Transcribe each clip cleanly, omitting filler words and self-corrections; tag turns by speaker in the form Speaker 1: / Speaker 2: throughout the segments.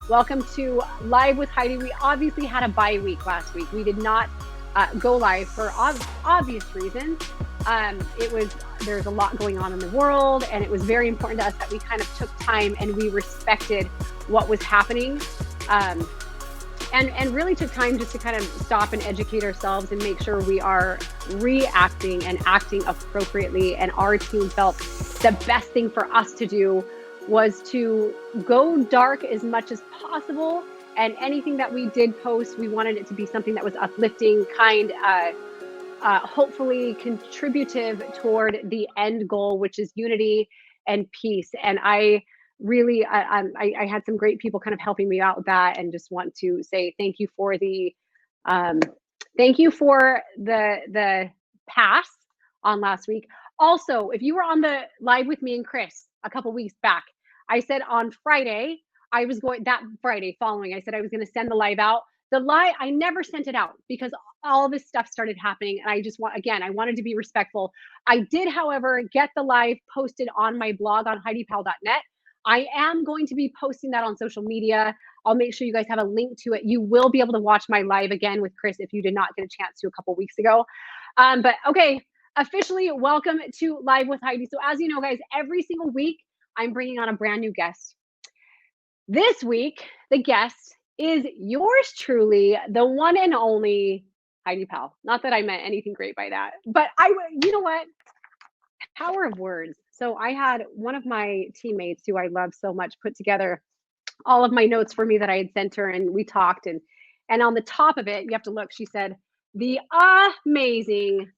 Speaker 1: Welcome to Live with Heidi. We obviously had a bye week last week. We did not go live for obvious reasons. There's a lot going on in the world, and it was very important to us that we kind of took time and we respected what was happening. And really took time just to kind of stop and educate ourselves and make sure we are reacting and acting appropriately. And our team felt the best thing for us to do was to go dark as much as possible. And anything that we did post, we wanted it to be something that was uplifting, kind, hopefully contributive toward the end goal, which is unity and peace. And I had some great people kind of helping me out with that, and just want to say thank you for the pass on last week. Also, if you were on the live with me and Chris a couple weeks back, I said on Friday, that Friday following, I said I was going to send the live out. I never sent it out because all this stuff started happening. And I wanted to be respectful. I did, however, get the live posted on my blog on HeidiPowell.net. I am going to be posting that on social media. I'll make sure you guys have a link to it. You will be able to watch my live again with Chris if you did not get a chance to a couple weeks ago. But okay, officially welcome to Live with Heidi. So as you know, guys, every single week, I'm bringing on a brand new guest. This week, the guest is yours truly, the one and only Heidi Powell. Not that I meant anything great by that, but you know what? Power of words. So I had one of my teammates who I love so much put together all of my notes for me that I had sent her, and we talked, and on the top of it, you have to look, she said, "The amazing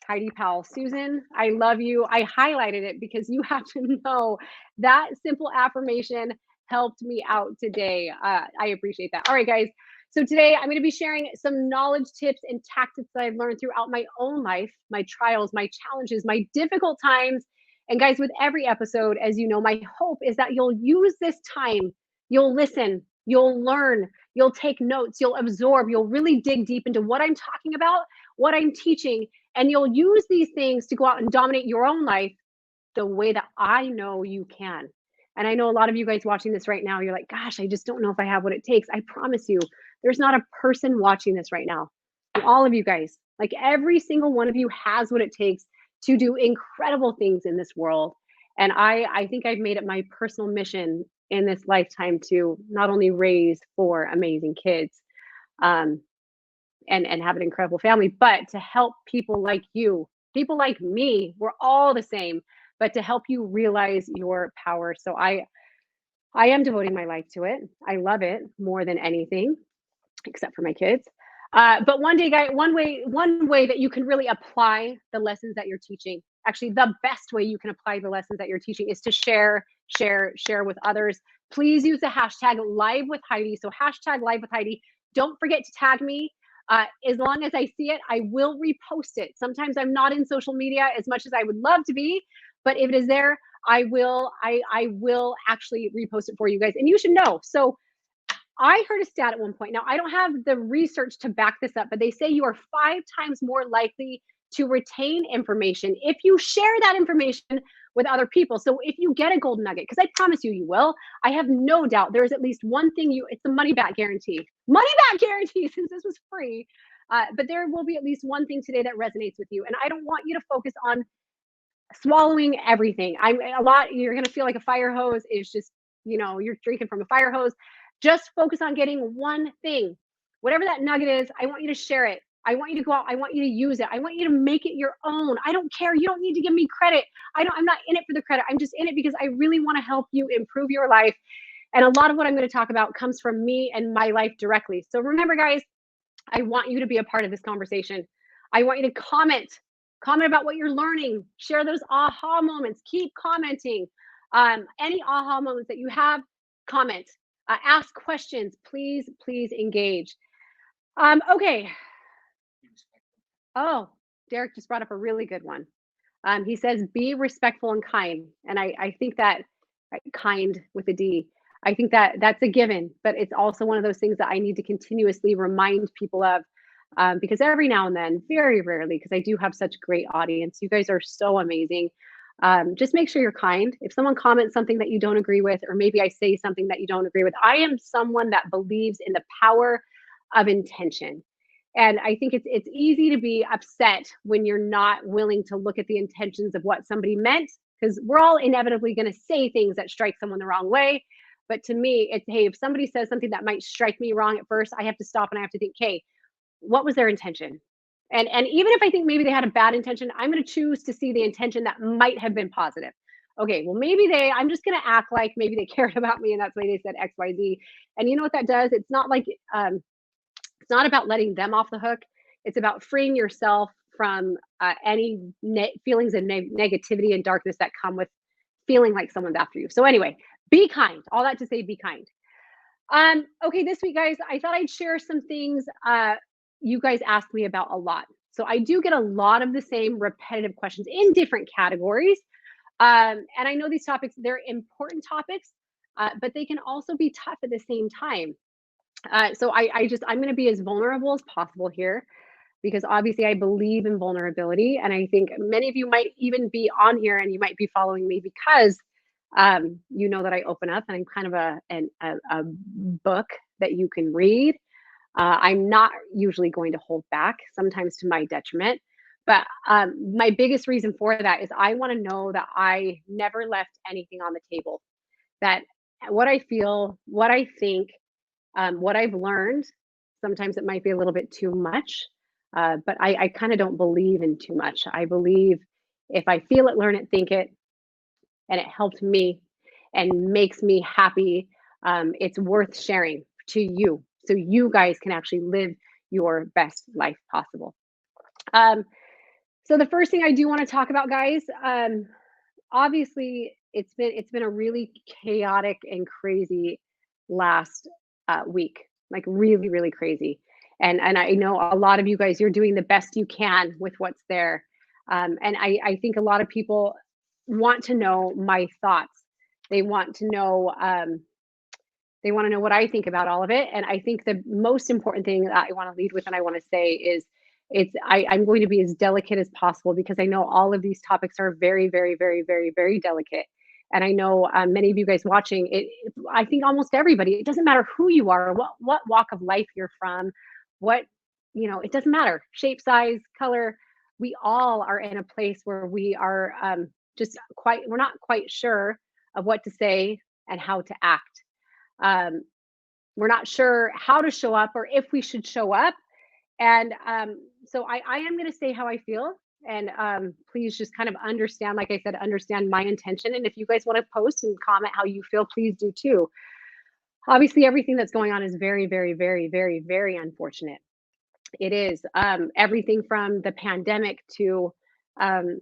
Speaker 1: Heidi Powell." Susan, I love you. I highlighted it because you have to know that simple affirmation helped me out today. I appreciate that. All right, guys. So today I'm going to be sharing some knowledge, tips, and tactics that I've learned throughout my own life, my trials, my challenges, my difficult times. And guys, with every episode, as you know, my hope is that you'll use this time, you'll listen, you'll learn, you'll take notes, you'll absorb, you'll really dig deep into what I'm talking about, what I'm teaching, and you'll use these things to go out and dominate your own life the way that I know you can. And I know a lot of you guys watching this right now, you're like, gosh, I just don't know if I have what it takes. I promise you, there's not a person watching this right now. And all of you guys, like every single one of you has what it takes to do incredible things in this world. And I think I've made it my personal mission in this lifetime to not only raise 4 amazing kids, and have an incredible family, but to help people like you, people like me, we're all the same, but to help you realize your power. So I am devoting my life to it. I love it more than anything, except for my kids. But one day, guys, one way that you can really apply the lessons that you're teaching, actually the best way you can apply the lessons that you're teaching, is to share with others. Please use the hashtag Live with Heidi. So hashtag Live with Heidi. Don't forget to tag me. As long as I see it, I will repost it. Sometimes I'm not in social media as much as I would love to be, but if it is there, I will actually repost it for you guys. And you should know. So I heard a stat at one point. Now, I don't have the research to back this up, but they say you are 5 times more likely to retain information if you share that information with other people. So if you get a golden nugget, because I promise you, you will, I have no doubt there's at least one thing it's the money back guarantee. Money back guarantee, since this was free. But there will be at least one thing today that resonates with you. And I don't want you to focus on swallowing everything. You're going to feel like a fire hose is just, you're drinking from a fire hose. Just focus on getting one thing. Whatever that nugget is, I want you to share it. I want you to go out. I want you to use it. I want you to make it your own. I don't care. You don't need to give me credit. I'm not in it for the credit. I'm just in it because I really want to help you improve your life. And a lot of what I'm going to talk about comes from me and my life directly. So remember, guys, I want you to be a part of this conversation. I want you to comment about what you're learning. Share those aha moments. Keep commenting. Any aha moments that you have, comment. Ask questions. Please engage. Okay. Oh, Derek just brought up a really good one. He says, be respectful and kind. And I think that kind with a D, I think that that's a given, but it's also one of those things that I need to continuously remind people of, because every now and then, very rarely, because I do have such a great audience. You guys are so amazing. Just make sure you're kind. If someone comments something that you don't agree with, or maybe I say something that you don't agree with, I am someone that believes in the power of intention. And I think it's easy to be upset when you're not willing to look at the intentions of what somebody meant, because we're all inevitably going to say things that strike someone the wrong way. But to me, it's, hey, if somebody says something that might strike me wrong at first, I have to stop and I have to think, hey, what was their intention? And even if I think maybe they had a bad intention, I'm going to choose to see the intention that might have been positive. Okay, well, maybe I'm just going to act like maybe they cared about me and that's why they said XYZ. And you know what that does? It's not like, it's not about letting them off the hook. It's about freeing yourself from any feelings of negativity and darkness that come with feeling like someone's after you. So anyway, be kind. All that to say, be kind. Okay, this week, guys, I thought I'd share some things you guys asked me about a lot. So I do get a lot of the same repetitive questions in different categories. And I know these topics, they're important topics, but they can also be tough at the same time. So I'm going to be as vulnerable as possible here because obviously I believe in vulnerability. And I think many of you might even be on here and you might be following me because you know that I open up and I'm kind of a book that you can read. I'm not usually going to hold back, sometimes to my detriment. But my biggest reason for that is I want to know that I never left anything on the table. That what I feel, what I think, what I've learned, sometimes it might be a little bit too much, but I kind of don't believe in too much. I believe if I feel it, learn it, think it, and it helped me and makes me happy, it's worth sharing to you so you guys can actually live your best life possible. Um, so the first thing I do want to talk about, guys, obviously it's been a really chaotic and crazy last week, like really really crazy. And I know a lot of you guys, you're doing the best you can with what's there. And I think a lot of people want to know my thoughts. They want to know they want to know what I think about all of it. And I think the most important thing that I want to lead with and I want to say is I'm going to be as delicate as possible because I know all of these topics are very, very, very, very, very delicate. And I know many of you guys watching it, I think almost everybody, it doesn't matter who you are, what walk of life you're from, what, it doesn't matter, shape, size, color. We all are in a place where we are we're not quite sure of what to say and how to act. Um, we're not sure how to show up or if we should show up. And so I am going to say how I feel. And please just kind of understand, like I said, understand my intention. And if you guys want to post and comment how you feel, please do too. Obviously, everything that's going on is very, very, very, very, very unfortunate. It is everything from the pandemic to um,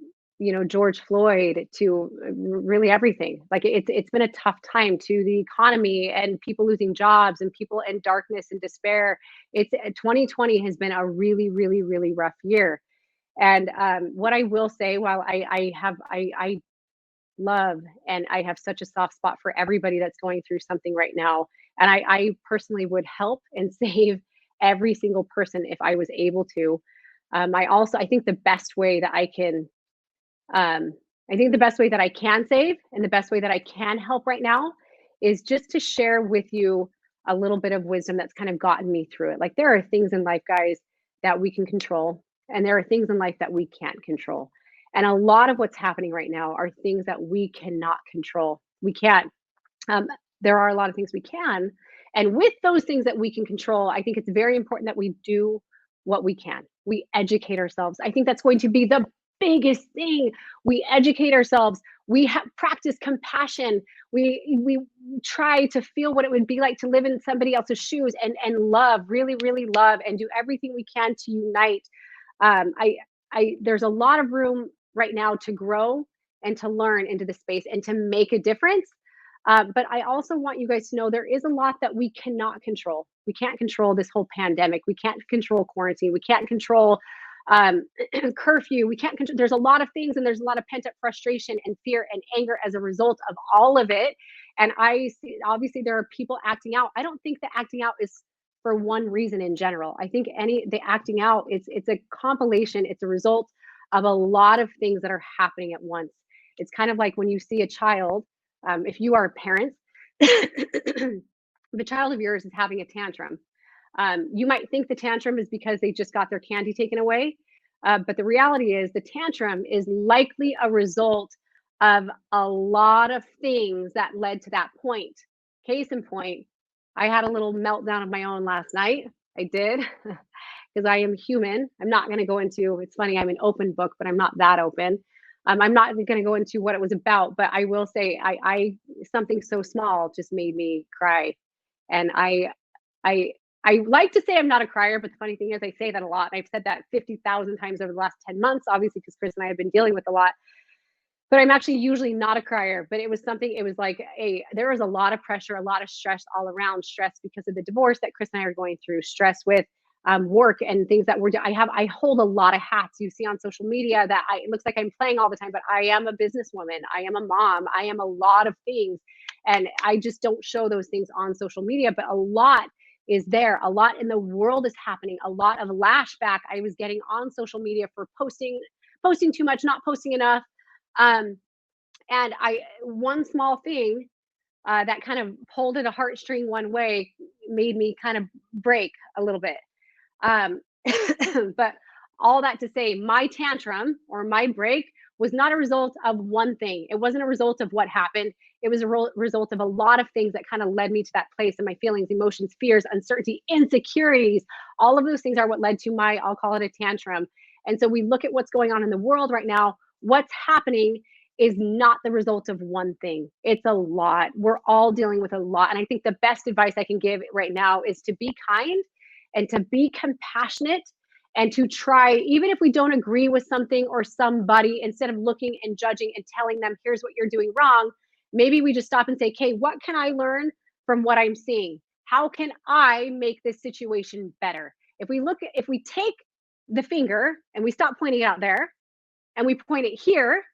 Speaker 1: George Floyd to really everything. Like it's been a tough time to the economy and people losing jobs and people in darkness and despair. It's 2020 has been a really really really rough year. And what I will say, while I love and I have such a soft spot for everybody that's going through something right now, and I personally would help and save every single person if I was able to. I think the best way that um, I think the best way that I can save and the best way that I can help right now is just to share with you a little bit of wisdom that's kind of gotten me through it. Like there are things in life, guys, that we can control, and there are things in life that we can't control. And a lot of what's happening right now are things that we cannot control. We can't. Um, there are a lot of things we can. And with those things that we can control, I think it's very important that we do what we can. We educate ourselves. I think that's going to be the biggest thing. We educate ourselves. We practice compassion. We try to feel what it would be like to live in somebody else's shoes and love, really, really love, and do everything we can to unite. There's a lot of room right now to grow and to learn into the space and to make a difference. But I also want you guys to know there is a lot that we cannot control. We can't control this whole pandemic. We can't control quarantine. We can't control curfew. We can't control. There's a lot of things, and there's a lot of pent up frustration and fear and anger as a result of all of it. And I see, obviously, there are people acting out. I don't think the acting out is for one reason in general. I think the acting out, it's a compilation. It's a result of a lot of things that are happening at once. It's kind of like when you see a child, if you are a parent, if a child of yours is having a tantrum, you might think the tantrum is because they just got their candy taken away. But the reality is the tantrum is likely a result of a lot of things that led to that point. Case in point, I had a little meltdown of my own last night. I did, because I am human. I'm not going to go into, it's funny, I'm an open book, but I'm not that open. I'm not going to go into what it was about, but I will say something so small just made me cry. And I I like to say I'm not a crier, but the funny thing is I say that a lot. I've said that 50,000 times over the last 10 months, obviously, because Chris and I have been dealing with a lot. But I'm actually usually not a crier. But it was something, it was like there was a lot of pressure, a lot of stress all around, stress because of the divorce that Chris and I are going through, stress with work and things that I hold a lot of hats. You see on social media that it looks like I'm playing all the time, but I am a businesswoman. I am a mom. I am a lot of things. And I just don't show those things on social media, but a lot is there. A lot in the world is happening. A lot of lashback I was getting on social media for posting too much, not posting enough. Um, and one small thing that kind of pulled at a heartstring one way made me kind of break a little bit. Um, but all that to say, my tantrum or my break was not a result of one thing. It wasn't a result of what happened. It was a result of a lot of things that kind of led me to that place, and my feelings, emotions, fears, uncertainty, insecurities. All of those things are what led to my, I'll call it a tantrum. And so we look at what's going on in the world right now. What's happening is not the result of one thing. It's a lot. We're all dealing with a lot. And I think the best advice I can give right now is to be kind and to be compassionate and to try, even if we don't agree with something or somebody, instead of looking and judging and telling them, here's what you're doing wrong, maybe we just stop and say, okay, what can I learn from what I'm seeing? How can I make this situation better? If we take the finger and we stop pointing it out there and we point it here,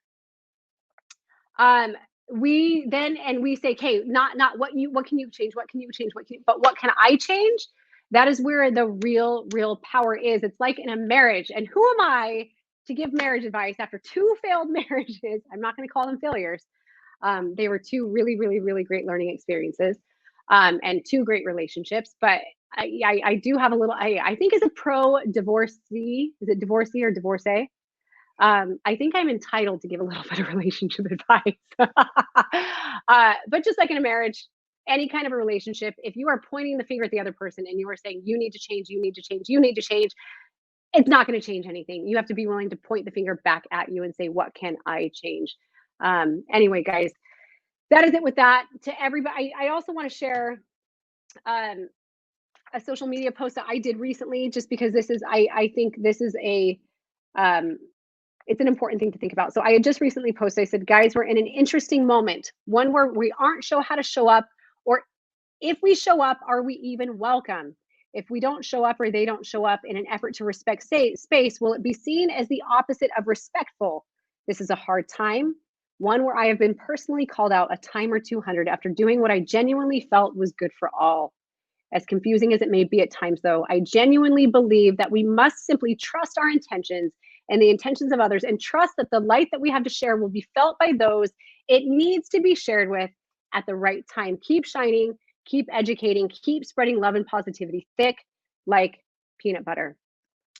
Speaker 1: um, we say, okay, not what can you change? What can you change? But what can I change? That is where the real power is. It's like in a marriage. And who am I to give marriage advice after two failed marriages? I'm not going to call them failures. They were two really great learning experiences, and two great relationships. But I do have a little, I think as a pro divorcee, is it divorcee or divorcee? I think I'm entitled to give a little bit of relationship advice. But just like in a marriage, any kind of a relationship, if you are pointing the finger at the other person and you are saying, you need to change, you need to change, you need to change, it's not going to change anything. You have to be willing to point the finger back at you and say, what can I change? Anyway, guys, that is it with that. To everybody, I also want to share um, a social media post that I did recently, just because I think this is um, it's an important thing to think about. So I had just recently posted, I said, guys, we're in an interesting moment, one where we aren't sure how to show up, or if we show up, are we even welcome? If we don't show up or they don't show up in an effort to respect space, will it be seen as the opposite of respectful? This is a hard time, one where I have been personally called out a time or 200 after doing what I genuinely felt was good for all. As confusing as it may be at times, though, I genuinely believe that we must simply trust our intentions and the intentions of others, and trust that the light that we have to share will be felt by those it needs to be shared with at the right time. Keep shining, keep educating, keep spreading love and positivity thick like peanut butter.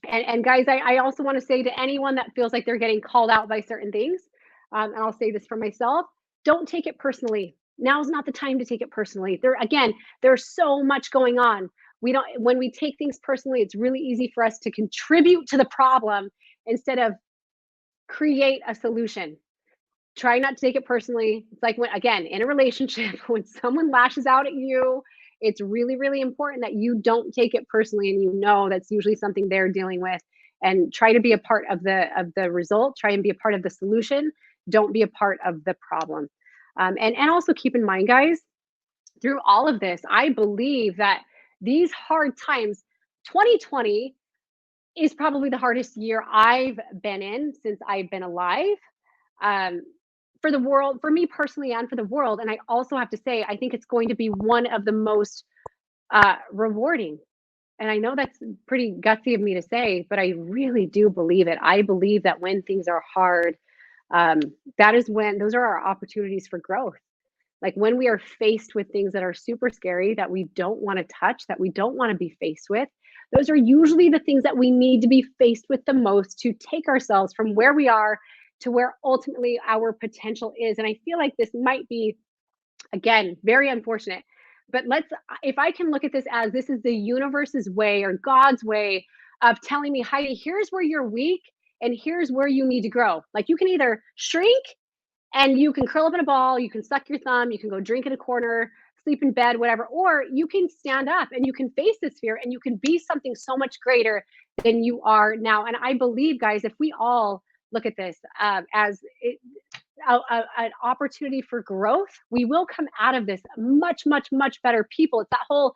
Speaker 1: And guys, I also want to say to anyone that feels like they're getting called out by certain things, and I'll say this for myself, don't take it personally. Now's not the time to take it personally. There's so much going on. When we take things personally, it's really easy for us to contribute to the problem instead of create a solution. Try not to take it personally. It's like when, again, in a relationship, when someone lashes out at you, it's really important that you don't take it personally, and you know that's usually something they're dealing with. And try to be a part of the result. Try and be a part of the solution. Don't be a part of the problem. And also keep in mind, guys, through all of this, I believe that these hard times, 2020 is probably the hardest year I've been in since I've been alive. Um, for the world, for me personally, and for the world. And I also have to say, I think it's going to be one of the most rewarding. And I know that's pretty gutsy of me to say, but I really do believe it. I believe that when things are hard, That is when those are our opportunities for growth. Like when we are faced with things that are super scary that we don't want to touch, that we don't want to be faced with, those are usually the things that we need to be faced with the most to take ourselves from where we are to where ultimately our potential is. And I feel like this might be, again, very unfortunate. But if I can look at this as this is the universe's way or God's way of telling me, Heidi, here's where you're weak and here's where you need to grow. Like you can either shrink and you can curl up in a ball, you can suck your thumb, you can go drink in a corner, sleep in bed, whatever, or you can stand up and you can face this fear and you can be something so much greater than you are now. And I believe, guys, if we all look at this an opportunity for growth, we will come out of this much, much, much better people. It's that whole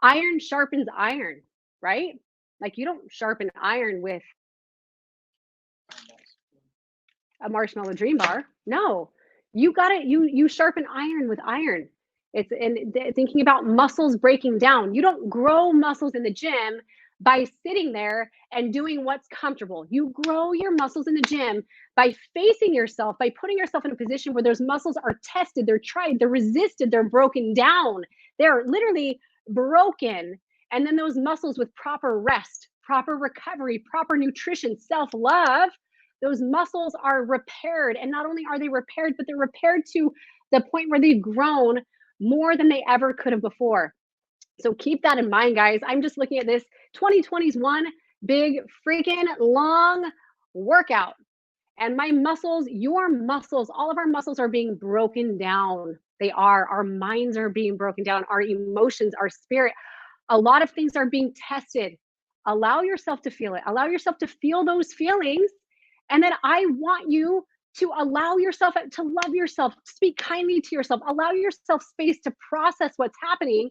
Speaker 1: iron sharpens iron, right? Like you don't sharpen iron with a marshmallow dream bar. No, you got it. You sharpen iron with iron. It's thinking about muscles breaking down. You don't grow muscles in the gym by sitting there and doing what's comfortable. You grow your muscles in the gym by facing yourself, by putting yourself in a position where those muscles are tested, they're tried, they're resisted, they're broken down. They're literally broken. And then those muscles with proper rest, proper recovery, proper nutrition, self-love, those muscles are repaired. And not only are they repaired, but they're repaired to the point where they've grown more than they ever could have before. So keep that in mind, guys. I'm just looking at this. 2020's one big freaking long workout. And my muscles, your muscles, all of our muscles are being broken down. They are. Our minds are being broken down. Our emotions, our spirit. A lot of things are being tested. Allow yourself to feel it. Allow yourself to feel those feelings. And then I want you to allow yourself to love yourself, speak kindly to yourself, allow yourself space to process what's happening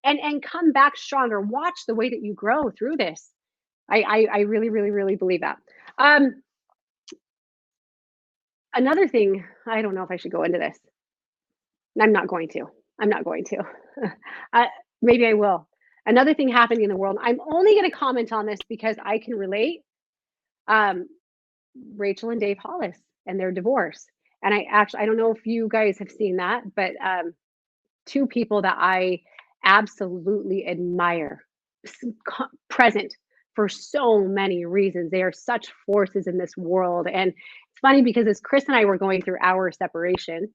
Speaker 1: and come back stronger. Watch the way that you grow through this. I really, really, really believe that. Another thing, I don't know if I should go into this. I'm not going to. Maybe I will. Another thing happening in the world. I'm only going to comment on this because I can relate. Rachel and Dave Hollis and their divorce. And I don't know if you guys have seen that, but two people that I absolutely admire, present for so many reasons. They are such forces in this world. And it's funny because as Chris and I were going through our separation,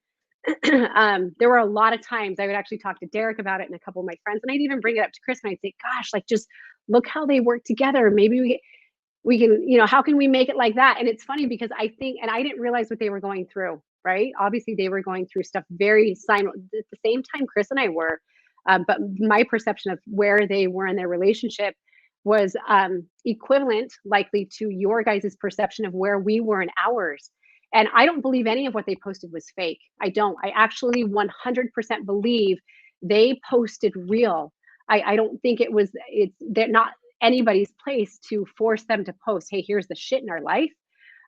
Speaker 1: there were a lot of times I would actually talk to Derek about it and a couple of my friends, and I'd even bring it up to Chris and I'd say, gosh, like just look how they work together. Maybe we can, how can we make it like that? And it's funny because I think, and I didn't realize what they were going through, right? Obviously they were going through stuff at the same time Chris and I were, but my perception of where they were in their relationship was equivalent likely to your guys' perception of where we were in ours. And I don't believe any of what they posted was fake. I don't. I actually 100% believe they posted real. I don't think they're not anybody's place to force them to post, hey, here's the shit in our life.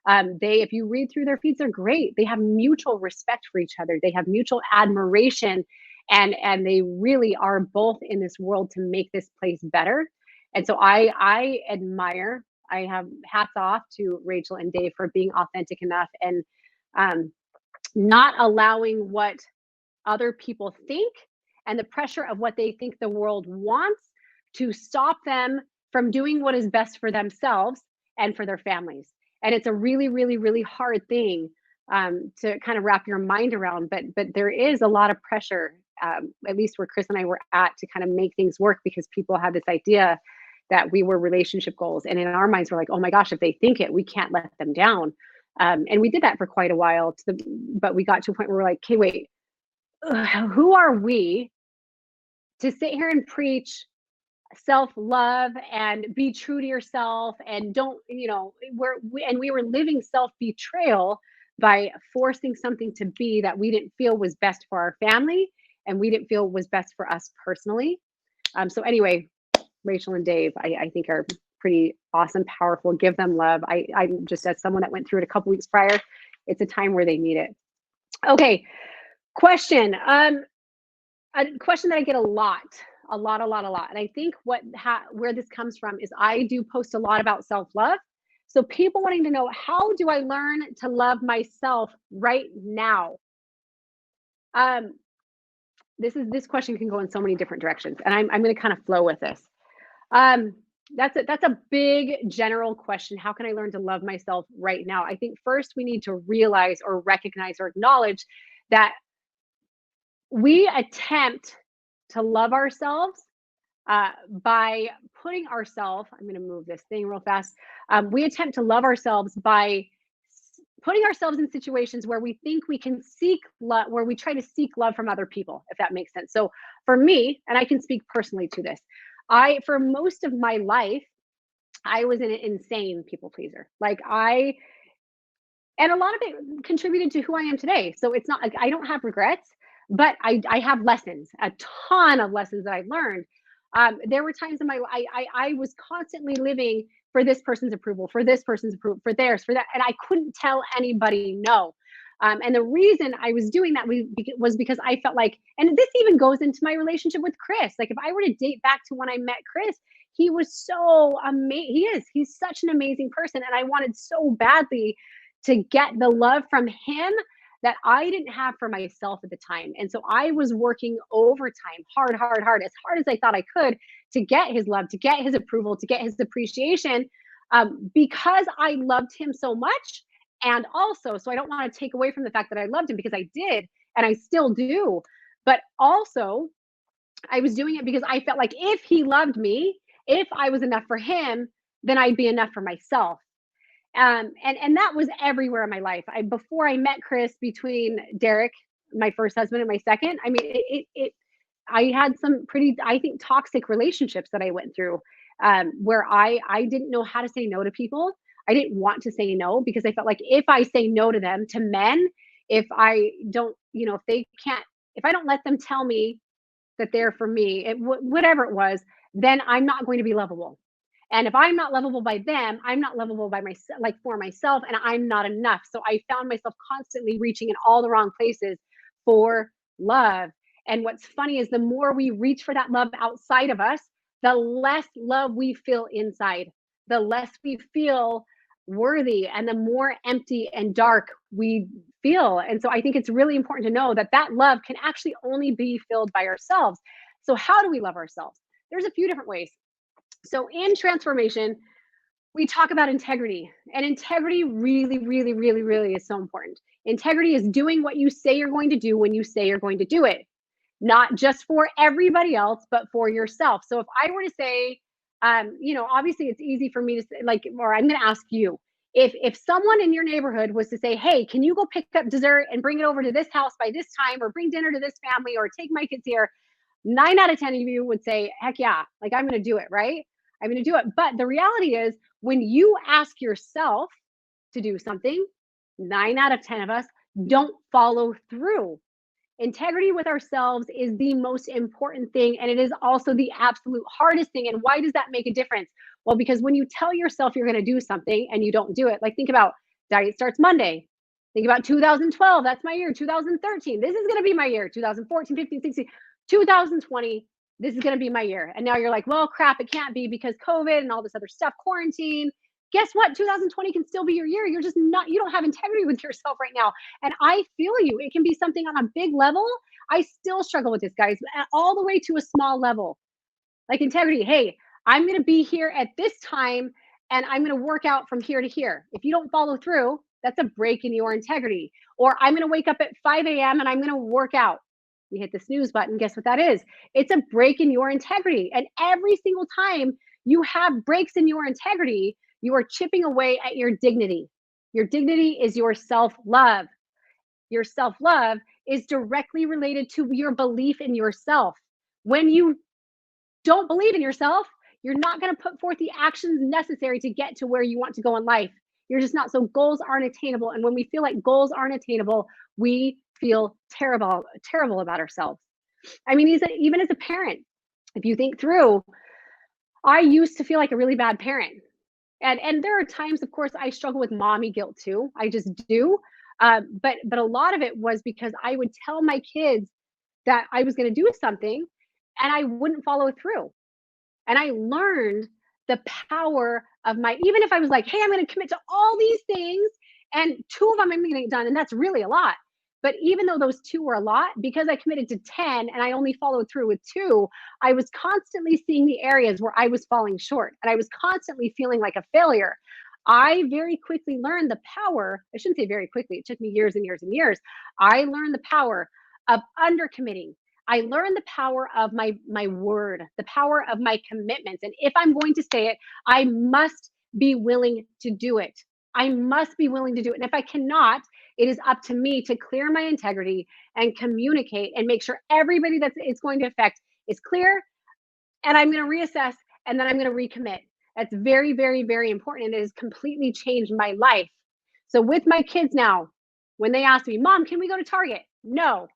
Speaker 1: If you read through their feeds, they're great. They have mutual respect for each other. They have mutual admiration, and they really are both in this world to make this place better. And so I admire, I have hats off to Rachel and Dave for being authentic enough and not allowing what other people think and the pressure of what they think the world wants to stop them from doing what is best for themselves and for their families. And it's a really, really, really hard thing to kind of wrap your mind around. But there is a lot of pressure, at least where Chris and I were at, to kind of make things work because people had this idea that we were relationship goals. And in our minds, we're like, oh my gosh, if they think it, we can't let them down. And we did that for quite a while. But we got to a point where we're like, okay, wait, who are we to sit here and preach self-love and be true to yourself and don't, we were living self-betrayal by forcing something to be that we didn't feel was best for our family and we didn't feel was best for us personally. So anyway, Rachel and Dave, I think are pretty awesome, powerful. Give them love. I'm just, as someone that went through it a couple weeks prior, it's a time where they need it. Okay, question. A question that I get a lot. And I think where this comes from is I do post a lot about self-love, So people wanting to know, how do I learn to love myself right now? Um, this question can go in so many different directions, and I'm going to kind of flow with this. Um, that's a big general question. How can I learn to love myself right now? I think first we need to realize or recognize or acknowledge that we attempt to love ourselves by putting ourselves, I'm going to move this thing real fast. We attempt to love ourselves by putting ourselves in situations where we think we can seek love, where we try to seek love from other people, if that makes sense. So for me, and I can speak personally to this, for most of my life, I was an insane people pleaser. And a lot of it contributed to who I am today. So it's not like I don't have regrets, but I have lessons, a ton of lessons that I've learned. There were times in my I was constantly living for this person's approval, for this person's approval, for theirs, for that, and I couldn't tell anybody no. And the reason I was doing that was because I felt like, and this even goes into my relationship with Chris. Like if I were to date back to when I met Chris, he was so amazing. He's such an amazing person, and I wanted so badly to get the love from him that I didn't have for myself at the time. And so I was working overtime, hard, as hard as I thought I could to get his love, to get his approval, to get his appreciation, because I loved him so much. And also, so I don't want to take away from the fact that I loved him, because I did and I still do. But also, I was doing it because I felt like if he loved me, if I was enough for him, then I'd be enough for myself. And that was everywhere in my life. Before I met Chris, between Derek, my first husband, and my second, I mean, I had some pretty, I think, toxic relationships that I went through, where I didn't know how to say no to people. I didn't want to say no because I felt like if I say no to them, to men, if I don't, if they can't, if I don't let them tell me that they're for me, whatever it was, then I'm not going to be lovable. And if I'm not lovable by them, I'm not lovable by myself, like for myself, and I'm not enough. So I found myself constantly reaching in all the wrong places for love. And what's funny is the more we reach for that love outside of us, the less love we feel inside, the less we feel worthy, and the more empty and dark we feel. And so I think it's really important to know that that love can actually only be filled by ourselves. So, how do we love ourselves? There's a few different ways. So in transformation, we talk about integrity, and integrity really, really, really, really is so important. Integrity is doing what you say you're going to do when you say you're going to do it, not just for everybody else, but for yourself. So if I were to say, obviously it's easy for me to say, like, or I'm going to ask you, if someone in your neighborhood was to say, hey, can you go pick up dessert and bring it over to this house by this time, or bring dinner to this family, or take my kids here, 9 out of 10 of you would say, heck yeah, like I'm going to do it, right? I'm going to do it. But the reality is, when you ask yourself to do something, 9 out of 10 of us don't follow through. Integrity with ourselves is the most important thing. And it is also the absolute hardest thing. And why does that make a difference? Well, because when you tell yourself you're going to do something and you don't do it, like think about diet starts Monday. Think about 2012. That's my year. 2013. This is going to be my year. 2014, 15, 16, 2020. This is going to be my year. And now you're like, well, crap, it can't be because COVID and all this other stuff, quarantine. Guess what? 2020 can still be your year. You're just not, you don't have integrity with yourself right now. And I feel you. It can be something on a big level. I still struggle with this, guys, all the way to a small level. Like integrity. Hey, I'm going to be here at this time and I'm going to work out from here to here. If you don't follow through, that's a break in your integrity. Or I'm going to wake up at 5 a.m. and I'm going to work out. You hit the snooze button. Guess what that is? It's a break in your integrity. And every single time you have breaks in your integrity, you are chipping away at your dignity. Your dignity is your self-love. Your self-love is directly related to your belief in yourself. When you don't believe in yourself, you're not going to put forth the actions necessary to get to where you want to go in life. You're just not. So goals aren't attainable. And when we feel like goals aren't attainable, we feel terrible about ourselves. I mean, even as a parent, if you think through, I used to feel like a really bad parent. And there are times, of course, I struggle with mommy guilt too. I just do. But a lot of it was because I would tell my kids that I was going to do something and I wouldn't follow through. And I learned the power of my, even if I was like, hey, I'm going to commit to all these things and two of them I'm going to get done. And that's really a lot. But even though those two were a lot, because I committed to 10 and I only followed through with two, I was constantly seeing the areas where I was falling short and I was constantly feeling like a failure. I very quickly learned the power. I shouldn't say very quickly, it took me years and years and years. I learned the power of undercommitting. I learned the power of my word, the power of my commitments. And if I'm going to say it, I must be willing to do it. I must be willing to do it. And if I cannot, it is up to me to clear my integrity and communicate and make sure everybody that it's going to affect is clear. And I'm going to reassess and then I'm going to recommit. That's very, very, very important. And it has completely changed my life. So with my kids now, when they ask me, Mom, can we go to Target? No.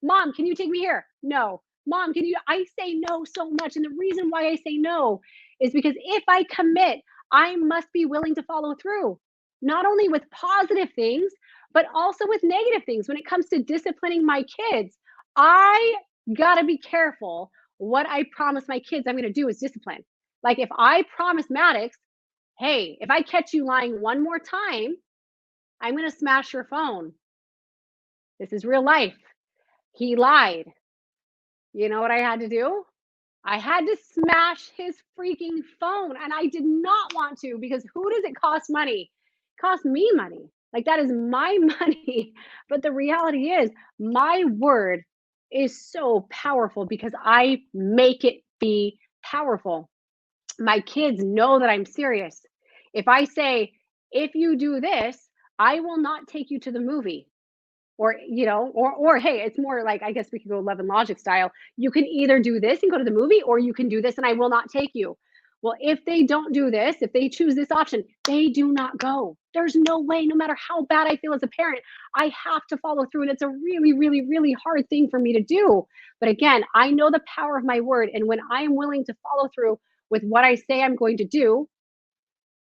Speaker 1: Mom, can you take me here? No. Mom, can you? I say no so much. And the reason why I say no is because if I commit, I must be willing to follow through, not only with positive things, but also with negative things. When it comes to disciplining my kids, I got to be careful what I promise my kids I'm going to do is discipline. Like if I promise Maddox, hey, if I catch you lying one more time, I'm going to smash your phone. This is real life. He lied. You know what I had to do? I had to smash his freaking phone. And I did not want to because who does it cost money? It costs me money. Like that is my money. But the reality is, my word is so powerful because I make it be powerful. My kids know that I'm serious. If I say, if you do this, I will not take you to the movie. Or hey, it's more like, I guess we could go love and logic style. You can either do this and go to the movie, or you can do this and I will not take you. Well, if they don't do this, if they choose this option, they do not go. There's no way, no matter how bad I feel as a parent, I have to follow through. And it's a really, really, really hard thing for me to do. But again, I know the power of my word. And when I am willing to follow through with what I say I'm going to do,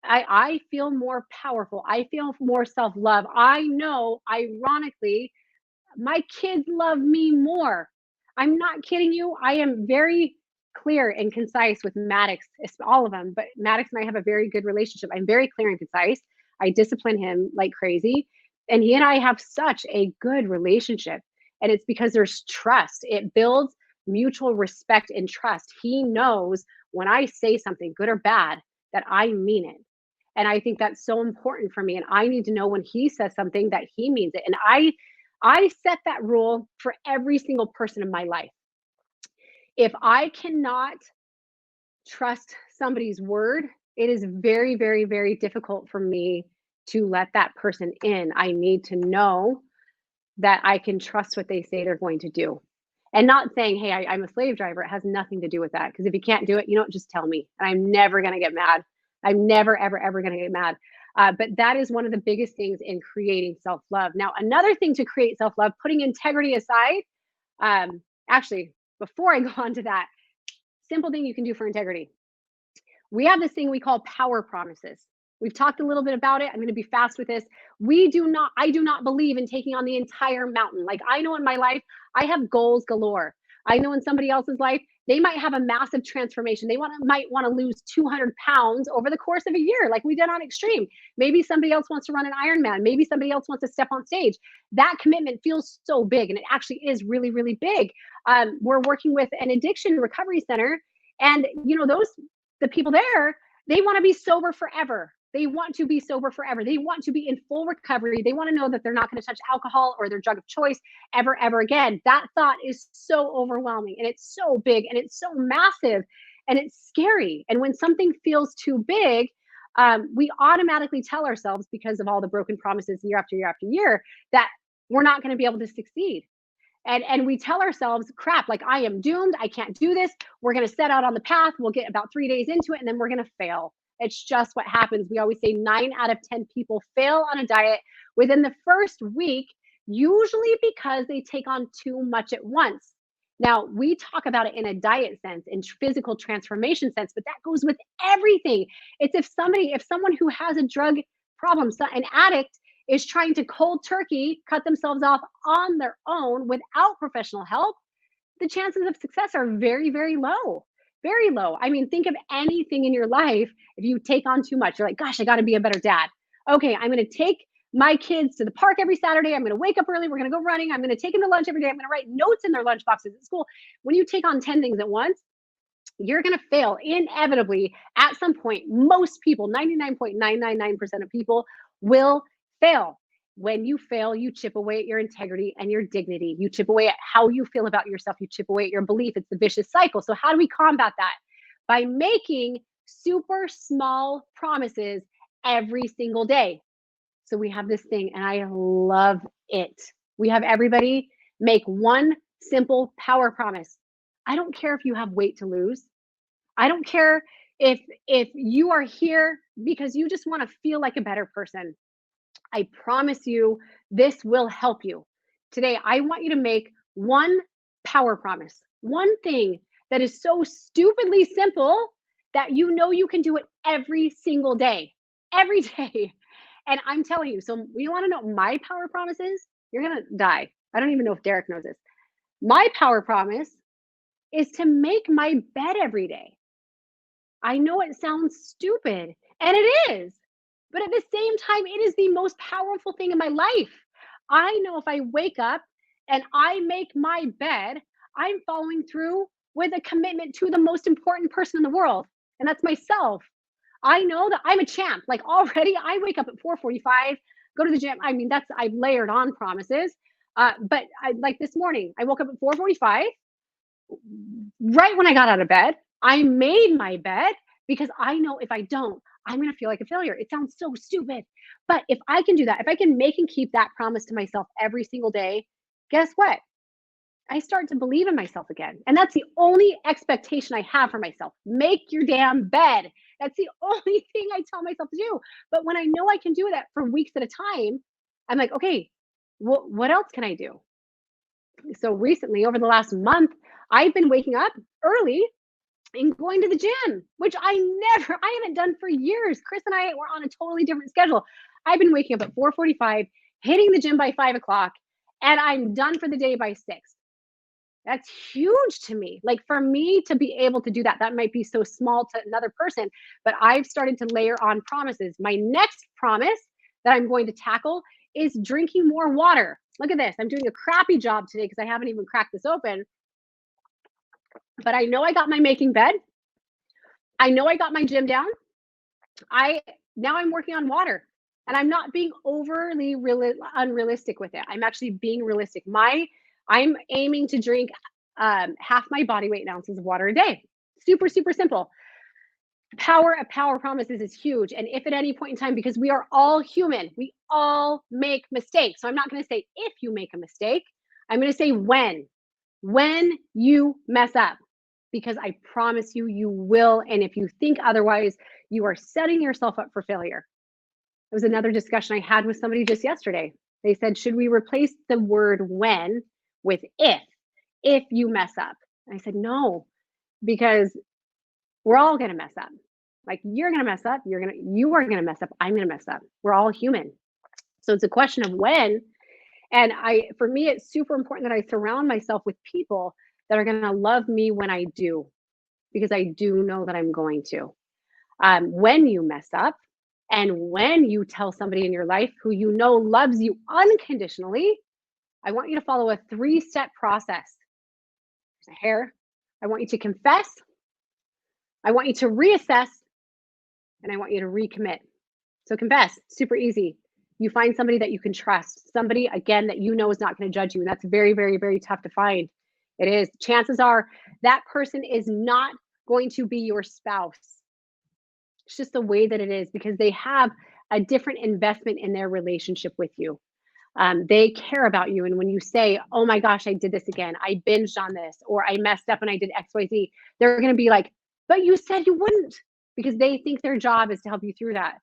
Speaker 1: I feel more powerful. I feel more self love. I know, ironically, my kids love me more. I'm not kidding you. I am very clear and concise with Maddox, all of them, but Maddox and I have a very good relationship. I'm very clear and concise. I discipline him like crazy. And he and I have such a good relationship. And it's because there's trust. It builds mutual respect and trust. He knows when I say something, good or bad, that I mean it. And I think that's so important for me. And I need to know when he says something that he means it. And I set that rule for every single person in my life. If I cannot trust somebody's word, it is very, very, very difficult for me to let that person in. I need to know that I can trust what they say they're going to do. And not saying, hey, I'm a slave driver. It has nothing to do with that. Because if you can't do it, just tell me. And I'm never going to get mad. I'm never, ever, ever going to get mad. But that is one of the biggest things in creating self-love. Now, another thing to create self-love, putting integrity aside, actually, before I go on to that, simple thing you can do for integrity. We have this thing we call power promises. We've talked a little bit about it. I'm going to be fast with this. I do not believe in taking on the entire mountain. Like I know in my life, I have goals galore. I know in somebody else's life, they might have a massive transformation. They might want to lose 200 pounds over the course of a year, like we did on Extreme. Maybe somebody else wants to run an Ironman. Maybe somebody else wants to step on stage. That commitment feels so big, and it actually is really, really big. We're working with an addiction recovery center, and the people there, they want to be sober forever. They want to be sober forever. They want to be in full recovery. They want to know that they're not going to touch alcohol or their drug of choice ever, ever again. That thought is so overwhelming, and it's so big, and it's so massive, and it's scary. And when something feels too big, we automatically tell ourselves, because of all the broken promises year after year after year, that we're not going to be able to succeed. And we tell ourselves, crap, like I am doomed. I can't do this. We're going to set out on the path. We'll get about 3 days into it, and then we're going to fail. It's just what happens. We always say 9 out of 10 people fail on a diet within the first week, usually because they take on too much at once. Now, we talk about it in a diet sense, in physical transformation sense, but that goes with everything. It's if someone who has a drug problem, an addict, is trying to cold turkey cut themselves off on their own without professional help, the chances of success are very, very low. very low. I mean, think of anything in your life. If you take on too much, you're like, gosh, I got to be a better dad. Okay, I'm going to take my kids to the park every Saturday. I'm going to wake up early. We're going to go running. I'm going to take them to lunch every day. I'm going to write notes in their lunch boxes at school. When you take on 10 things at once, you're going to fail inevitably at some point. Most people, 99.999% of people, will fail. When you fail, you chip away at your integrity and your dignity. You chip away at how you feel about yourself. You chip away at your belief. It's the vicious cycle. So, how do we combat that? By making super small promises every single day. So, we have this thing, and I love it. We have everybody make one simple power promise. I don't care if you have weight to lose. I don't care if you are here because you just want to feel like a better person. I promise you this will help you. Today I want you to make one power promise. One thing that is so stupidly simple that you know you can do it every single day. Every day. And I'm telling you, so you want to know what my power promise is? You're going to die. I don't even know if Derek knows this. My power promise is to make my bed every day. I know it sounds stupid, and it is, but at the same time, it is the most powerful thing in my life. I know if I wake up and I make my bed, I'm following through with a commitment to the most important person in the world, and that's myself. I know that I'm a champ. Like already, I wake up at 4:45, go to the gym. I mean, that's I've layered on promises. But I like this morning, I woke up at 4:45. Right when I got out of bed, I made my bed because I know if I don't, I'm going to feel like a failure. It sounds so stupid. But if I can do that, if I can make and keep that promise to myself every single day, guess what? I start to believe in myself again. And that's the only expectation I have for myself. Make your damn bed. That's the only thing I tell myself to do. But when I know I can do that for weeks at a time, I'm like, okay, what else can I do? So recently, over the last month, I've been waking up early and going to the gym, which I haven't done for years. Chris and I were on a totally different schedule. I've been waking up at 4:45, hitting the gym by 5 o'clock, and I'm done for the day by 6. That's huge to me. Like for me to be able to do that, that might be so small to another person, but I've started to layer on promises. My next promise that I'm going to tackle is drinking more water. Look at this. I'm doing a crappy job today because I haven't even cracked this open, but I know I got my making bed. I know I got my gym down. I Now I'm working on water, and I'm not being overly unrealistic with it. I'm actually being realistic. I'm aiming to drink half my body weight in ounces of water a day. Super, super simple. Power of power promises is huge. And if at any point in time, because we are all human, we all make mistakes. So I'm not going to say if you make a mistake, I'm going to say when you mess up, because I promise you, you will. And if you think otherwise, you are setting yourself up for failure. It was another discussion I had with somebody just yesterday. They said, should we replace the word when with if you mess up? And I said, no, because we're all going to mess up. Like you're going to mess up. You are going to mess up. I'm going to mess up. We're all human. So it's a question of when. And for me, it's super important that I surround myself with people that are going to love me when I do, because I do know that I'm going to. When you mess up and when you tell somebody in your life who you know loves you unconditionally, I want you to follow a 3-step process. There's a hair. I want you to confess. I want you to reassess, and I want you to recommit. So confess, super easy. You find somebody that you can trust, somebody, again, that you know is not going to judge you. And that's very, very, very tough to find. It is. Chances are that person is not going to be your spouse. It's just the way that it is, because they have a different investment in their relationship with you. They care about you. And when you say, oh my gosh, I did this again, I binged on this, or I messed up and I did XYZ, they're going to be like, but you said you wouldn't, because they think their job is to help you through that.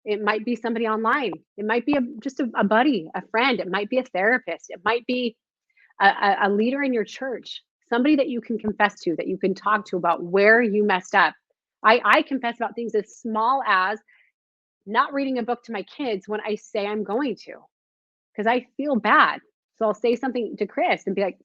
Speaker 1: It might be somebody online. It might be just a buddy, a friend. It might be a therapist. It might be a leader in your church, somebody that you can confess to, that you can talk to about where you messed up. I confess about things as small as not reading a book to my kids when I say I'm going to, because I feel bad. So I'll say something to Chris and be like,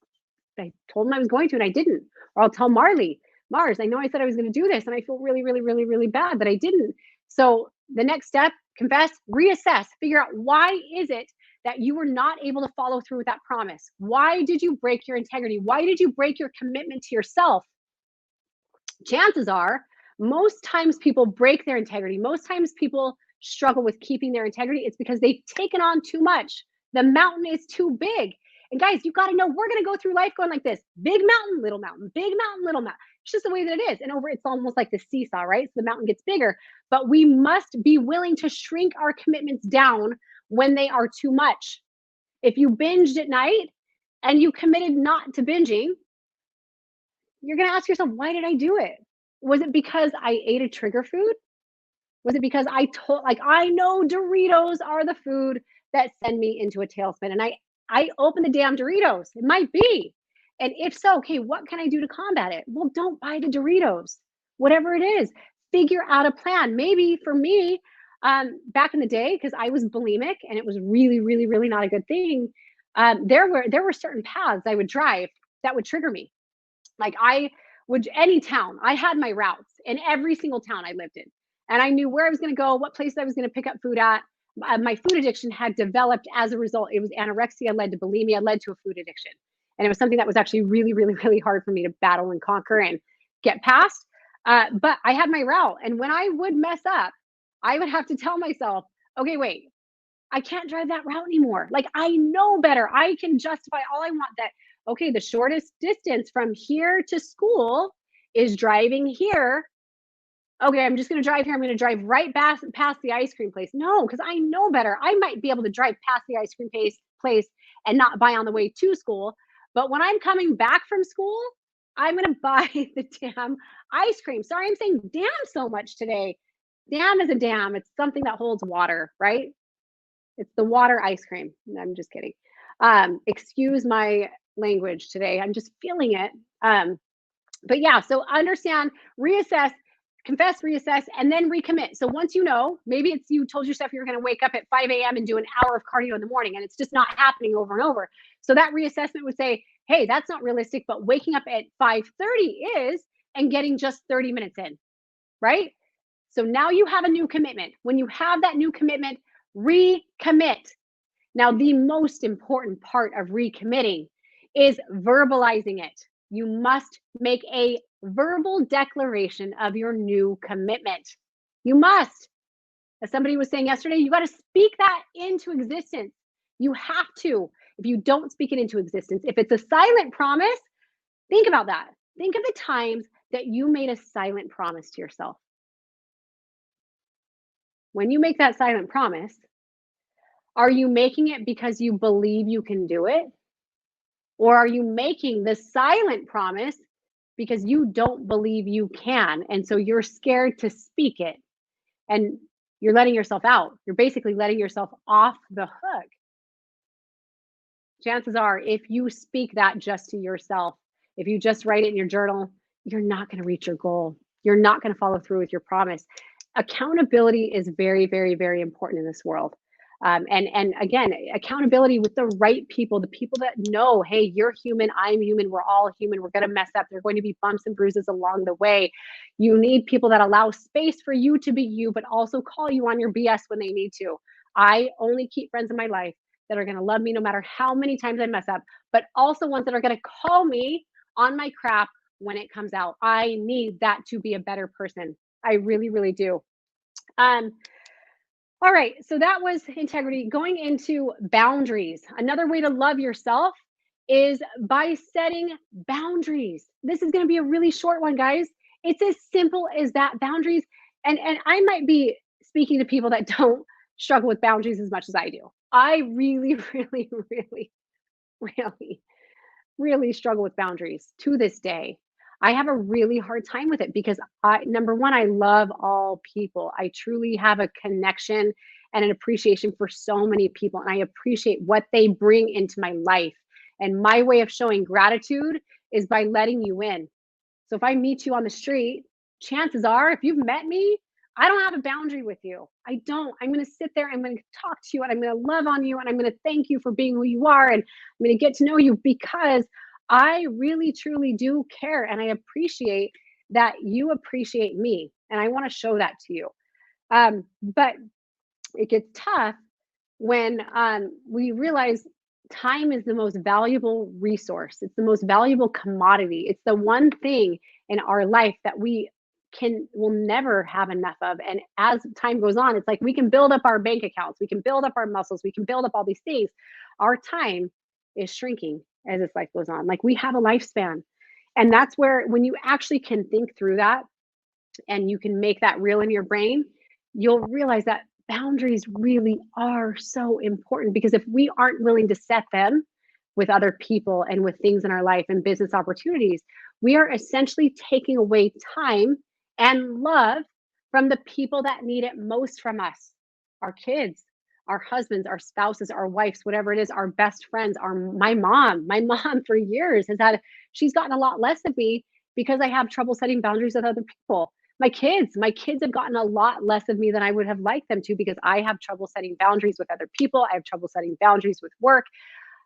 Speaker 1: I told him I was going to and I didn't. Or I'll tell Marley, Mars, I know I said I was going to do this and I feel really, really, really, really bad that I didn't. So the next step, confess, reassess, figure out why is it that you were not able to follow through with that promise? Why did you break your integrity? Why did you break your commitment to yourself? Chances are, most times people break their integrity. Most times people struggle with keeping their integrity. It's because they've taken on too much. The mountain is too big. And guys, you got to know we're going to go through life going like this: big mountain, little mountain, big mountain, little mountain. It's just the way that it is. And over, it's almost like the seesaw, right? So the mountain gets bigger, but we must be willing to shrink our commitments down when they are too much. If you binged at night and you committed not to binging, you're going to ask yourself, why did I do it? Was it because I ate a trigger food? Was it because like, I know Doritos are the food that send me into a tailspin, and I open the damn Doritos? It might be. And if so, okay, what can I do to combat it? Well, don't buy the Doritos. Whatever it is, figure out a plan. Maybe for me, back in the day, because I was bulimic and it was really, really, really not a good thing. There were certain paths I would drive that would trigger me. Like, I would, any town, I had my routes in every single town I lived in. And I knew where I was going to go, what place I was going to pick up food at. My food addiction had developed as a result. It was anorexia, led to bulimia, led to a food addiction. And it was something that was actually really, really, really hard for me to battle and conquer and get past. But I had my route. And when I would mess up, I would have to tell myself, okay, wait, I can't drive that route anymore. Like, I know better. I can justify all I want that, okay, the shortest distance from here to school is driving here. Okay, I'm just going to drive here. I'm going to drive right past the ice cream place. No, because I know better. I might be able to drive past the ice cream place and not buy on the way to school. But when I'm coming back from school, I'm going to buy the damn ice cream. Sorry, I'm saying damn so much today. Damn is a dam. It's something that holds water, right? It's the water ice cream. I'm just kidding. Excuse my language today. I'm just feeling it. But yeah, so understand, reassess, confess, reassess, and then recommit. So once you know, maybe it's you told yourself you're going to wake up at 5 a.m. and do an hour of cardio in the morning, and it's just not happening over and over. So that reassessment would say, hey, that's not realistic, but waking up at 5:30 is, and getting just 30 minutes in, right? So now you have a new commitment. When you have that new commitment, recommit. Now, the most important part of recommitting is verbalizing it. You must make a verbal declaration of your new commitment. You must. As somebody was saying yesterday, you got to speak that into existence. You have to. If you don't speak it into existence, if it's a silent promise, think about that. Think of the times that you made a silent promise to yourself. When you make that silent promise, are you making it because you believe you can do it? Or are you making the silent promise because you don't believe you can? And so you're scared to speak it, and you're letting yourself out. You're basically letting yourself off the hook. Chances are, if you speak that just to yourself, if you just write it in your journal, you're not going to reach your goal. You're not going to follow through with your promise. Accountability is very, very, very important in this world. And again, accountability with the right people, the people that know, hey, you're human, I'm human, we're all human, we're going to mess up. There are going to be bumps and bruises along the way. You need people that allow space for you to be you, but also call you on your BS when they need to. I only keep friends in my life that are going to love me no matter how many times I mess up, but also ones that are going to call me on my crap when it comes out. I need that to be a better person. I really, really do. All right, so that was integrity. Going into boundaries. Another way to love yourself is by setting boundaries. This is going to be a really short one, guys. It's as simple as that. Boundaries. And I might be speaking to people that don't struggle with boundaries as much as I do. I really, really, really, really, really struggle with boundaries to this day. I have a really hard time with it because number one, I love all people. I truly have a connection and an appreciation for so many people, and I appreciate what they bring into my life. And my way of showing gratitude is by letting you in. So if I meet you on the street, chances are, if you've met me, I don't have a boundary with you. I don't. I'm going to sit there, I'm going to talk to you, and I'm going to love on you, and I'm going to thank you for being who you are, and I'm going to get to know you because I really, truly do care, and I appreciate that you appreciate me. And I want to show that to you. But it gets tough when we realize time is the most valuable resource. It's the most valuable commodity. It's the one thing in our life that we will never have enough of. And as time goes on, it's like we can build up our bank accounts, we can build up our muscles, we can build up all these things. Our time is shrinking as this life goes on. Like we have a lifespan. And that's where, when you actually can think through that and you can make that real in your brain, you'll realize that boundaries really are so important, because if we aren't willing to set them with other people and with things in our life and business opportunities, we are essentially taking away time and love from the people that need it most from us: our kids, our husbands, our spouses, our wives, whatever it is, our best friends, my mom. My mom for years she's gotten a lot less of me because I have trouble setting boundaries with other people. My kids have gotten a lot less of me than I would have liked them to, because I have trouble setting boundaries with other people. I have trouble setting boundaries with work.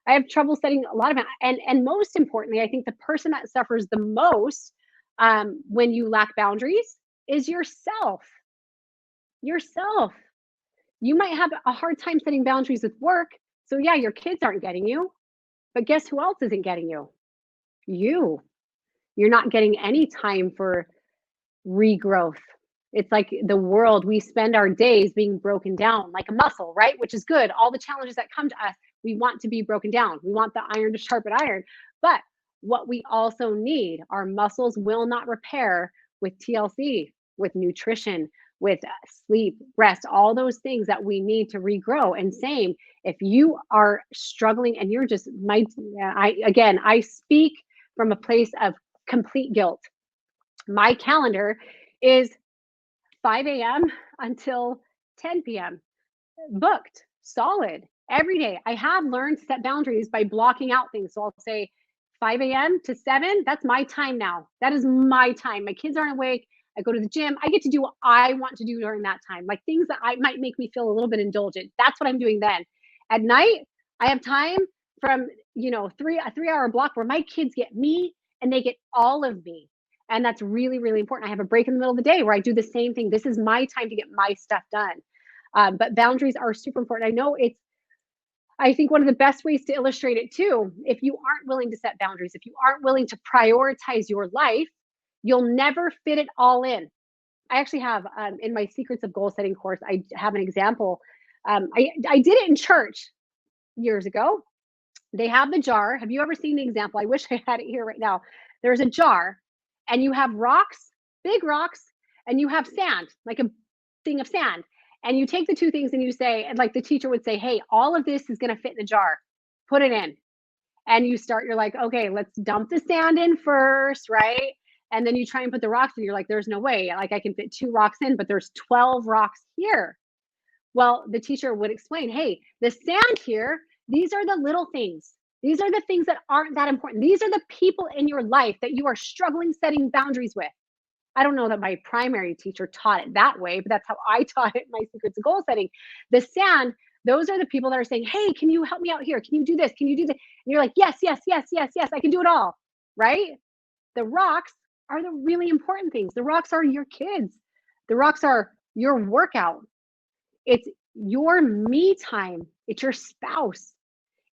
Speaker 1: I have trouble setting a lot of it. And most importantly, I think the person that suffers the most when you lack boundaries is yourself. Yourself. You might have a hard time setting boundaries with work. So yeah, your kids aren't getting you, but guess who else isn't getting you? You. You're not getting any time for regrowth. It's like the world, we spend our days being broken down like a muscle, right? Which is good. All the challenges that come to us, we want to be broken down. We want the iron to sharpen iron. But what we also need, our muscles will not repair with TLC, with nutrition, with sleep, rest, all those things that we need to regrow. And same, if you are struggling and you're just, I speak from a place of complete guilt. My calendar is 5 a.m. until 10 p.m. booked, solid every day. I have learned to set boundaries by blocking out things. So I'll say 5 a.m. to 7, that's my time now. That is my time. My kids aren't awake. I go to the gym. I get to do what I want to do during that time, like things that I might make me feel a little bit indulgent. That's what I'm doing then. At night, I have time from, a 3 hour block where my kids get me and they get all of me. And that's really, really important. I have a break in the middle of the day where I do the same thing. This is my time to get my stuff done. But boundaries are super important. I think one of the best ways to illustrate it too, if you aren't willing to set boundaries, if you aren't willing to prioritize your life, you'll never fit it all in. I actually have, in my Secrets of Goal Setting course, I have an example. I did it in church years ago. They have the jar. Have you ever seen the example? I wish I had it here right now. There's a jar, and you have rocks, big rocks, and you have sand, like a thing of sand. And you take the two things and you say, and like the teacher would say, hey, all of this is going to fit in the jar. Put it in. And you're like, okay, let's dump the sand in first, right? And then you try and put the rocks in. You're like, there's no way. Like I can fit 2 rocks in, but there's 12 rocks here. Well, the teacher would explain, hey, the sand here, these are the little things. These are the things that aren't that important. These are the people in your life that you are struggling setting boundaries with. I don't know that my primary teacher taught it that way, but that's how I taught it in my Secrets of Goal Setting. The sand, those are the people that are saying, hey, can you help me out here? Can you do this? Can you do that? And you're like, yes, yes, yes, yes, yes, I can do it all, right? The rocks are the really important things. The rocks are your kids. The rocks are your workout. It's your me time. It's your spouse.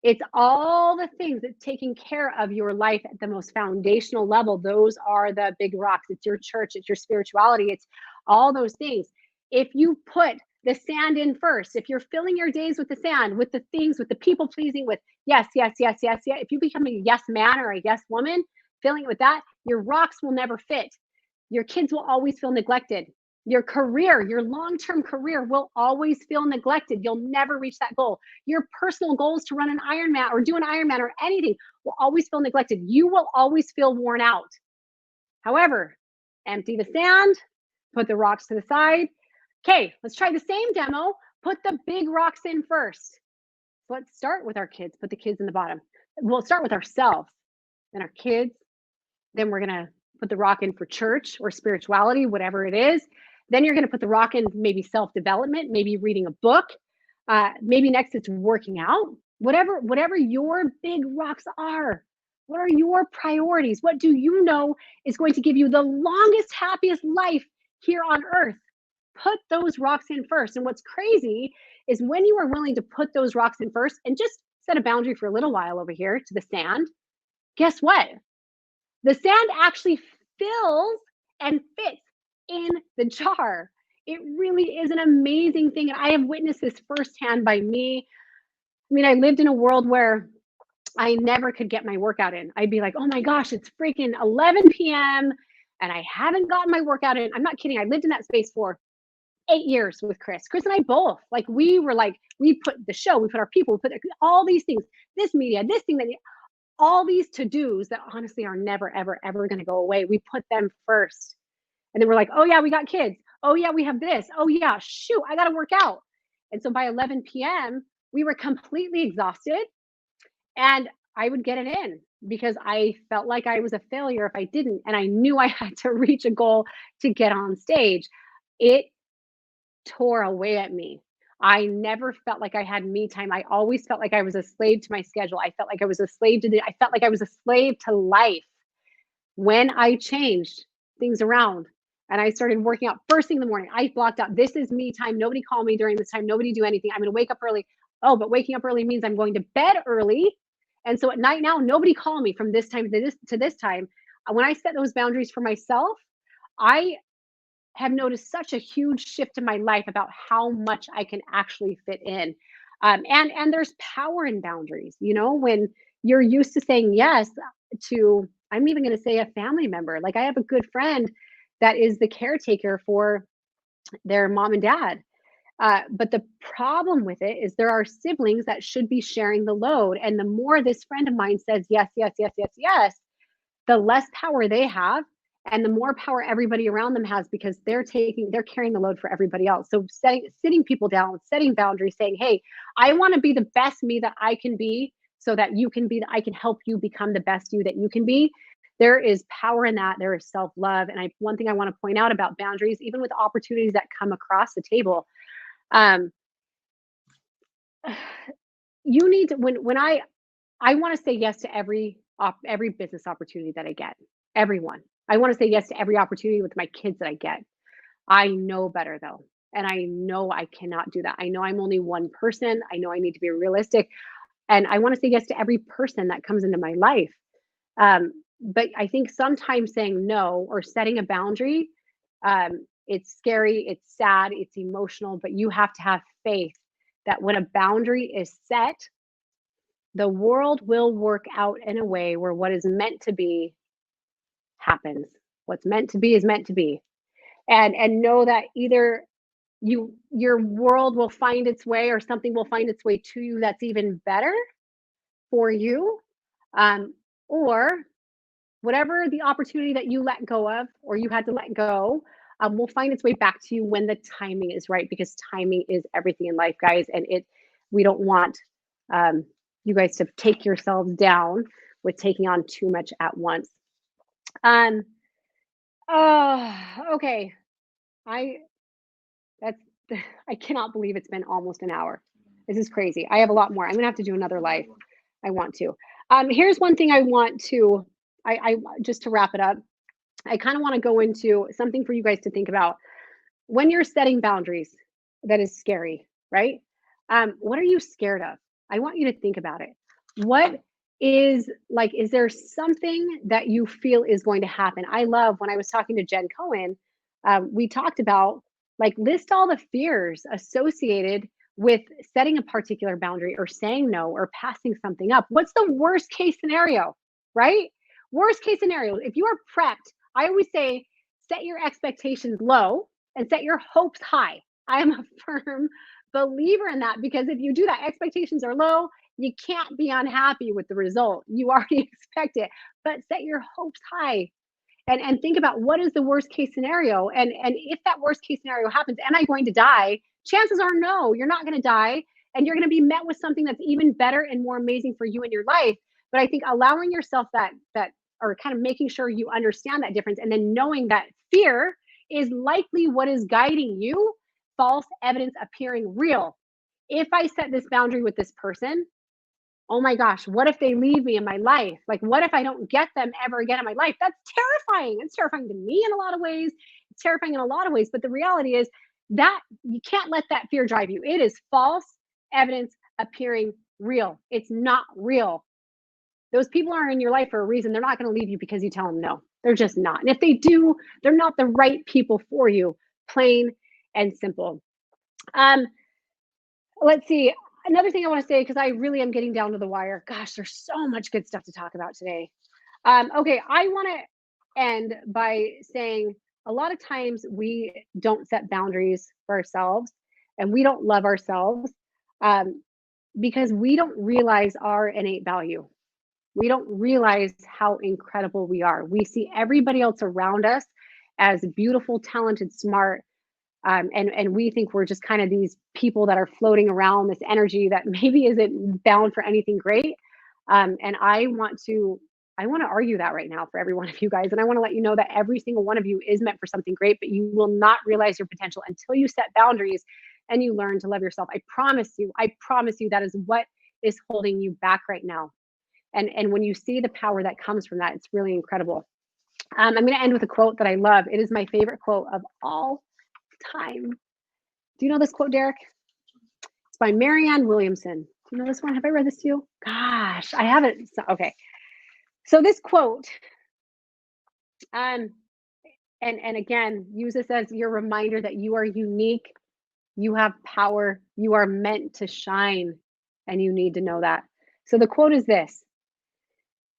Speaker 1: It's all the things that's taking care of your life at the most foundational level. Those are the big rocks. It's your church. It's your spirituality. It's all those things. If you put the sand in first, if you're filling your days with the sand, with the things, with the people pleasing, with yes, yes, yes, yes, yes. If you become a yes man or a yes woman, filling it with that, your rocks will never fit. Your kids will always feel neglected. Your career, your long-term career will always feel neglected. You'll never reach that goal. Your personal goals to run an Ironman or do an Ironman or anything will always feel neglected. You will always feel worn out. However, empty the sand, put the rocks to the side. Okay, let's try the same demo. Put the big rocks in first. So let's start with our kids. Put the kids in the bottom. We'll start with ourselves, then our kids. Then we're going to put the rock in for church or spirituality, whatever it is. Then you're going to put the rock in maybe self-development, maybe reading a book. Maybe next it's working out. Whatever your big rocks are, What are your priorities? What do you know is going to give you the longest, happiest life here on earth? Put those rocks in first. And what's crazy is when you are willing to put those rocks in first and just set a boundary for a little while over here to the sand, guess what? The sand actually fills and fits in the jar. It really is an amazing thing. And I have witnessed this firsthand by me. I mean, I lived in a world where I never could get my workout in. I'd be like, oh my gosh, it's freaking 11 p.m. and I haven't gotten my workout in. I'm not kidding. I lived in that space for 8 years with Chris. Chris and I both, we put the show, we put our people, we put all these things, this media, this thing, that all these to dos that honestly are never, ever, ever going to go away. We put them first. And then we're like, oh yeah, we got kids. Oh yeah, we have this. Oh yeah, shoot, I got to work out. And so by 11 p.m., we were completely exhausted and I would get it in because I felt like I was a failure if I didn't. And I knew I had to reach a goal to get on stage. It tore away at me. I never felt like I had me time. I always felt like I was a slave to my schedule. I felt like I was a slave to I felt like I was a slave to life. When I changed things around and I started working out first thing in the morning, I blocked out, this is me time. Nobody call me during this time. Nobody do anything. I'm going to wake up early. Oh, but waking up early means I'm going to bed early. And so at night now, nobody call me from this time to this time. When I set those boundaries for myself, I have noticed such a huge shift in my life about how much I can actually fit in. And there's power in boundaries. You know, when you're used to saying yes to, I'm even going to say a family member. Like I have a good friend that is the caretaker for their mom and dad. But the problem with it is there are siblings that should be sharing the load. And the more this friend of mine says yes, yes, yes, yes, yes, the less power they have and the more power everybody around them has because they're carrying the load for everybody else. So sitting people down, setting boundaries, saying, hey, I want to be the best me that I can be so that you can be, I can help you become the best you that you can be. There is power in that. There is self-love. And one thing I want to point out about boundaries, even with opportunities that come across the table, um, you need to, I want to say yes to every business opportunity that I get. Everyone. I want to say yes to every opportunity with my kids that I get. I know better though. And I know I cannot do that. I know I'm only one person. I know I need to be realistic. And I want to say yes to every person that comes into my life. But I think sometimes saying no or setting a boundary, it's scary, it's sad, it's emotional, but you have to have faith that when a boundary is set, the world will work out in a way where what is meant to be happens. What's meant to be is meant to be. And know that either your world will find its way or something will find its way to you that's even better for you. Or whatever the opportunity that you let go of or you had to let go will find its way back to you when the timing is right because timing is everything in life, guys. And we don't want um, you guys to take yourselves down with taking on too much at once. um okay. I that's I cannot believe it's been almost an hour. This is crazy. I have a lot more. I'm gonna have to do another live. I want to. Here's one thing I want to I just to wrap it up. I kind of want to go into something for you guys to think about when you're setting boundaries. That is scary, right? What are you scared of? I want you to think about it. What is there something that you feel is going to happen? I love when I was talking to Jen Cohen, we talked about like list all the fears associated with setting a particular boundary or saying no or passing something up. What's the worst case scenario, right? Worst case scenario, if you are prepped, I always say set your expectations low and set your hopes high. I am a firm believer in that because if you do that, expectations are low, you can't be unhappy with the result. You already expect it, but set your hopes high and think about what is the worst case scenario. And if that worst case scenario happens, am I going to die? Chances are no, you're not going to die. And you're going to be met with something that's even better and more amazing for you in your life. But I think allowing yourself that or kind of making sure you understand that difference and then knowing that fear is likely what is guiding you, false evidence appearing real. If I set this boundary with this person, Oh my gosh, what if they leave me in my life? Like, what if I don't get them ever again in my life? That's terrifying. It's terrifying to me in a lot of ways. It's terrifying in a lot of ways. But the reality is that you can't let that fear drive you. It is false evidence appearing real. It's not real. Those people are in your life for a reason. They're not going to leave you because you tell them no. They're just not. And if they do, they're not the right people for you, plain and simple. Um, let's see. Another thing I want to say, because I really am getting down to the wire. Gosh, there's so much good stuff to talk about today. Okay, I want to end by saying a lot of times we don't set boundaries for ourselves and we don't love ourselves um, because we don't realize our innate value. We don't realize how incredible we are. We see everybody else around us as beautiful, talented, smart, and we think we're just kind of these people that are floating around this energy that maybe isn't bound for anything great. And I want to argue that right now for every one of you guys, and I want to let you know that every single one of you is meant for something great, but you will not realize your potential until you set boundaries and you learn to love yourself. I promise you. I promise you that is what is holding you back right now. And when you see the power that comes from that, it's really incredible. I'm going to end with a quote that I love. It is my favorite quote of all time. Do you know this quote, Derek? It's by Marianne Williamson. Do you know this one? Have I read this to you? Gosh, I haven't. Okay. So this quote, um, and again, use this as your reminder that you are unique, you have power, you are meant to shine, and you need to know that. So the quote is this: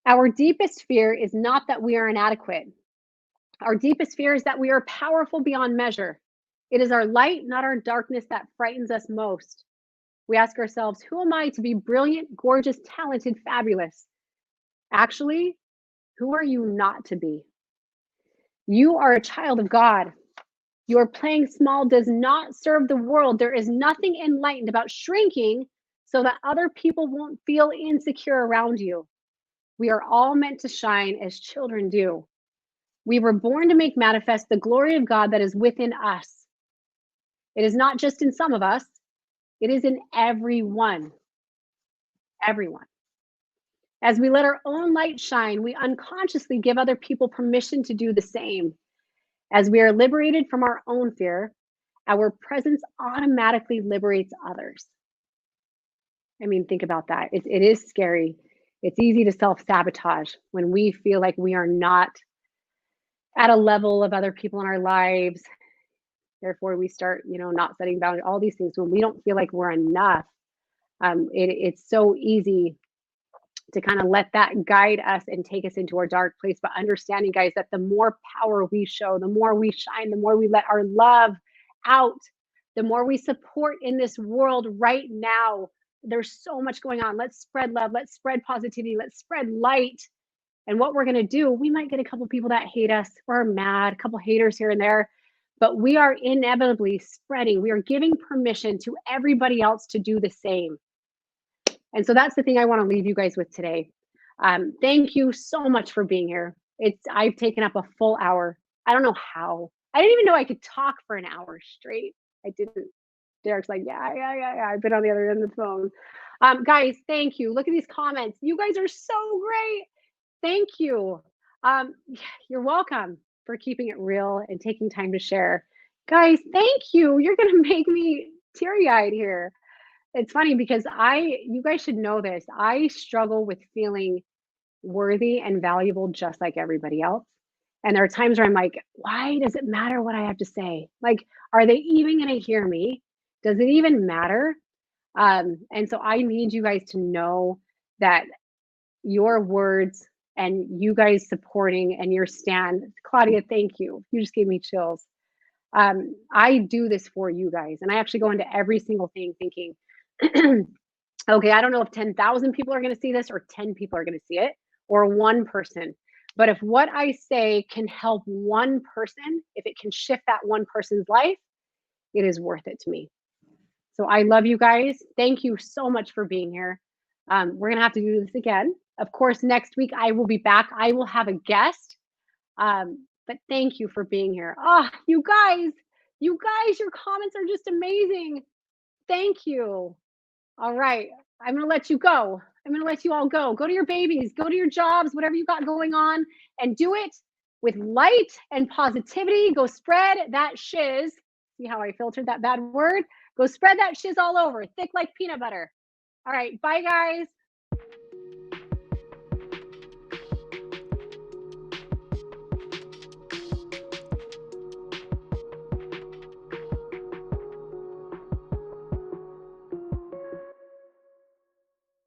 Speaker 1: Our deepest fear is not that we are inadequate. Our deepest fear is that we are powerful beyond measure. It is our light, not our darkness, that frightens us most. We ask ourselves, who am I to be brilliant, gorgeous, talented, fabulous? Actually, who are you not to be? You are a child of God. Your playing small does not serve the world. There is nothing enlightened about shrinking so that other people won't feel insecure around you. We are all meant to shine as children do. We were born to make manifest the glory of God that is within us. It is not just in some of us, it is in everyone. Everyone. As we let our own light shine, we unconsciously give other people permission to do the same. As we are liberated from our own fear, our presence automatically liberates others. I mean, think about that. It is scary. It's easy to self sabotage when we feel like we are not at a level of other people in our lives. Therefore, we start, not setting boundaries, all these things when we don't feel like we're enough. It's so easy to kind of let that guide us and take us into our dark place. But understanding, guys, that the more power we show, the more we shine, the more we let our love out, the more we support in this world right now. There's so much going on. Let's spread love. Let's spread positivity. Let's spread light. And what we're going to do, we might get a couple people that hate us or are mad, a couple haters here and there, but we are inevitably spreading. We are giving permission to everybody else to do the same. And so that's the thing I want to leave you guys with today. Thank you so much for being here. I've taken up a full hour. I don't know how. I didn't even know I could talk for an hour straight. I didn't. Derek's like, yeah. I've been on the other end of the phone. Guys, thank you. Look at these comments. You guys are so great. Thank you. You're welcome for keeping it real and taking time to share. Guys, thank you. You're going to make me teary-eyed here. It's funny because you guys should know this. I struggle with feeling worthy and valuable just like everybody else. And there are times where I'm like, why does it matter what I have to say? Like, are they even going to hear me? Does it even matter? And so I need you guys to know that your words and you guys supporting and your stand, Claudia, thank you. You just gave me chills. I do this for you guys. And I actually go into every single thing thinking, okay, I don't know if 10,000 people are going to see this or 10 people are going to see it or one person. But if what I say can help one person, if it can shift that one person's life, it is worth it to me. So I love you guys. Thank you so much for being here. We're going to have to do this again. Of course, next week I will be back. I will have a guest. But thank you for being here. Oh, you guys, your comments are just amazing. Thank you. All right. I'm going to let you go. I'm going to let you all go. Go to your babies, go to your jobs, whatever you got going on, and do it with light and positivity. Go spread that shiz. See how I filtered that bad word? Go spread that shiz all over, thick like peanut butter. All right. Bye, guys.